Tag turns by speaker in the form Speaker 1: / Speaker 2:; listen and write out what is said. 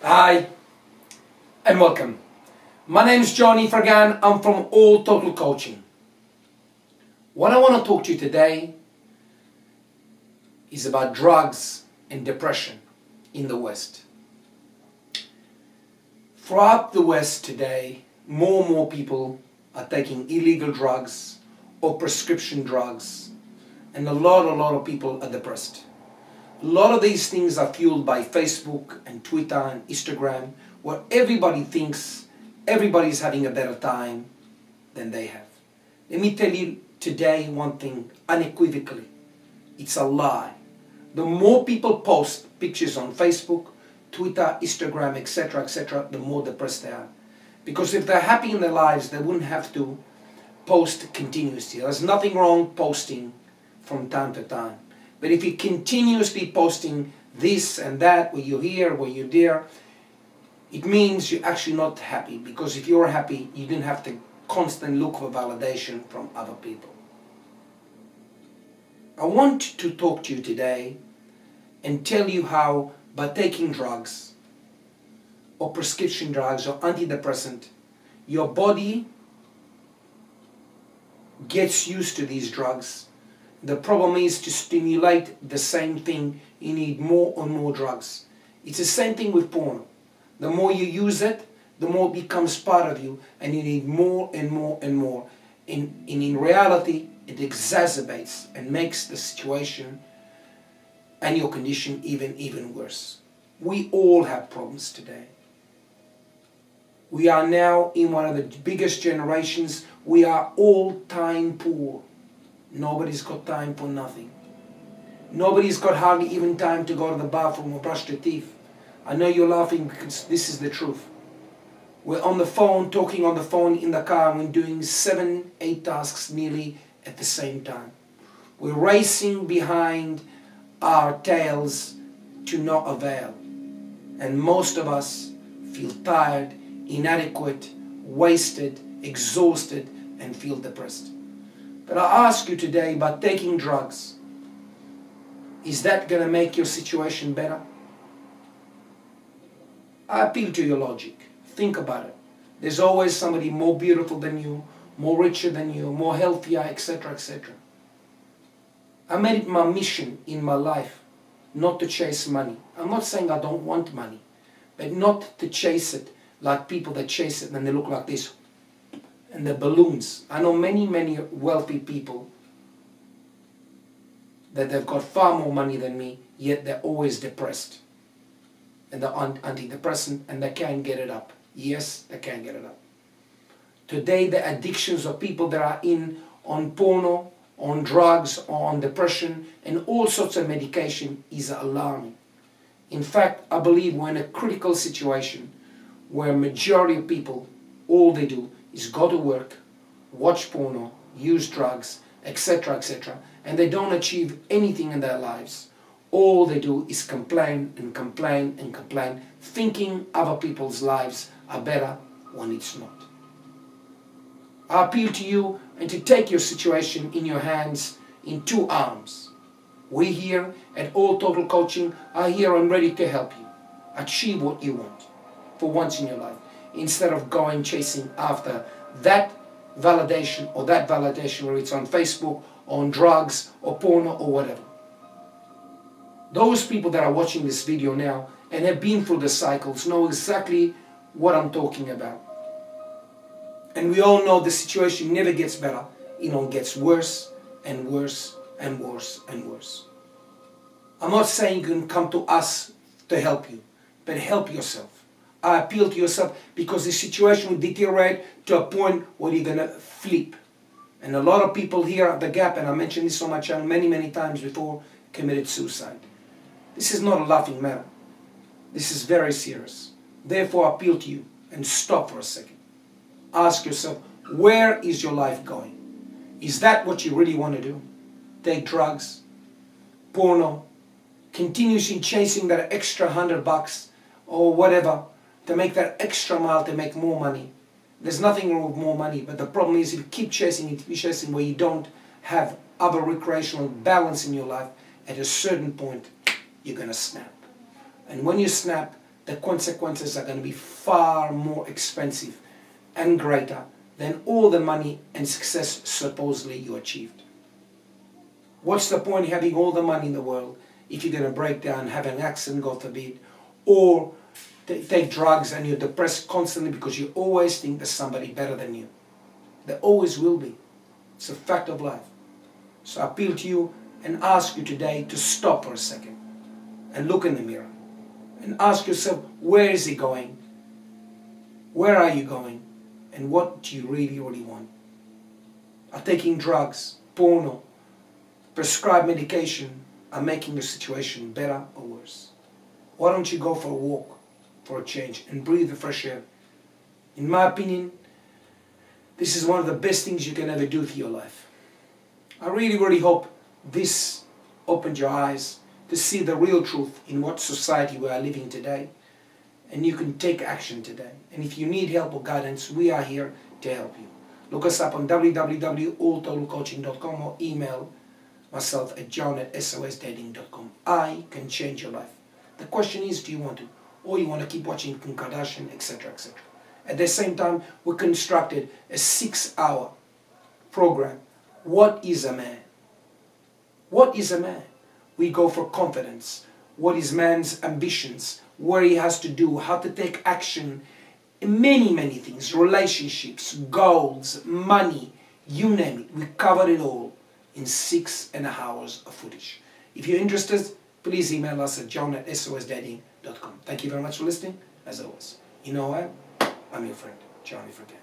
Speaker 1: Hi and welcome. My name is Johnny Fergan. I'm from All Total Coaching. What I want to talk to you today is about drugs and depression in the West. Throughout the West today, more and more people are taking illegal drugs or prescription drugs, and a lot of people are depressed. A lot of these things are fueled by Facebook and Twitter and Instagram, where everybody thinks everybody's having a better time than they have. Let me tell you today one thing unequivocally. It's a lie. The more people post pictures on Facebook, Twitter, Instagram, etc., the more depressed they are. Because if they're happy in their lives, they wouldn't have to post continuously. There's nothing wrong posting from time to time. But if you're continuously posting this and that, where you're here, where you're there, it means you're actually not happy. Because if you're happy, you didn't have to constantly look for validation from other people. I want to talk to you today and tell you how by taking drugs or prescription drugs or antidepressant, your body gets used to these drugs. The problem is to stimulate the same thing, you need more and more drugs. It's the same thing with porn. The more you use it, the more it becomes part of you, and you need more and more and more. And in reality, it exacerbates and makes the situation and your condition even worse. We all have problems today. We are now in one of the biggest generations. We are all time poor. Nobody's got time for nothing. Nobody's got hardly even time to go to the bathroom or brush their teeth. I know you're laughing because this is the truth. We're on the phone, talking on the phone in the car, and we're doing 7, 8 tasks nearly at the same time. We're racing behind our tails to no avail. And most of us feel tired, inadequate, wasted, exhausted, and feel depressed. But I ask you today, by taking drugs, is that going to make your situation better? I appeal to your logic. Think about it. There's always somebody more beautiful than you, more richer than you, more healthier, etc., etc. I made it my mission in my life not to chase money. I'm not saying I don't want money, but not to chase it like people that chase it and they look like this. And the balloons. I know many wealthy people that they've got far more money than me, yet they're always depressed. And they're on antidepressant and they can't get it up. Yes, they can't get it up. Today the addictions of people that are on porno, on drugs, on depression, and all sorts of medication is alarming. In fact, I believe we're in a critical situation where majority of people, all they do is go to work, watch porno, use drugs, etc., and they don't achieve anything in their lives. All they do is complain and complain and complain, thinking other people's lives are better when it's not. I appeal to you and to take your situation in your hands in 2 arms. We here at All Total Coaching are here and ready to help you achieve what you want for once in your life, instead of going chasing after that validation or that validation, whether it's on Facebook, on drugs, or porno, or whatever. Those people that are watching this video now and have been through the cycles know exactly what I'm talking about. And we all know the situation never gets better. It only gets worse and worse and worse and worse. I'm not saying you can come to us to help you, but help yourself. I appeal to yourself, because the situation will deteriorate to a point where you're going to flip. And a lot of people here at the Gap, and I mentioned this on my channel many times before, committed suicide. This is not a laughing matter. This is very serious. Therefore, I appeal to you and stop for a second. Ask yourself, where is your life going? Is that what you really want to do? Take drugs, porno, continuously chasing that extra $100 or whatever, to make that extra mile to make more money. There's nothing wrong with more money, but the problem is if you keep chasing it, you're chasing where you don't have other recreational balance in your life, at a certain point you're going to snap. And when you snap, the consequences are going to be far more expensive and greater than all the money and success supposedly you achieved. What's the point of having all the money in the world if you're going to break down, have an accident, God forbid, or take drugs and you're depressed constantly because you always think there's somebody better than you? There always will be. It's a fact of life. So I appeal to you and ask you today to stop for a second and look in the mirror and ask yourself, where is it going? Where are you going? And what do you really, really want? Are taking drugs, porno, prescribed medication are making the situation better or worse? Why don't you go for a walk, for a change, and breathe the fresh air? In my opinion, this is one of the best things you can ever do for your life. I really, really hope this opened your eyes to see the real truth in what society we are living today, and you can take action today. And if you need help or guidance, we are here to help you. Look us up on www.alltotalcoaching.com or email myself at john@sosdating.com. I can change your life. The question is, do you want to? Or you want to keep watching Kim Kardashian, etc., etc. At the same time, we constructed a 6-hour program. What is a man? What is a man? We go for confidence. What is man's ambitions? What he has to do, how to take action in many, many things. Relationships, goals, money, you name it. We covered it all in 6.5 hours of footage. If you're interested, please email us at john@sosdating.com. Thank you very much for listening. As always, you know what? I'm your friend, Johnny Forget.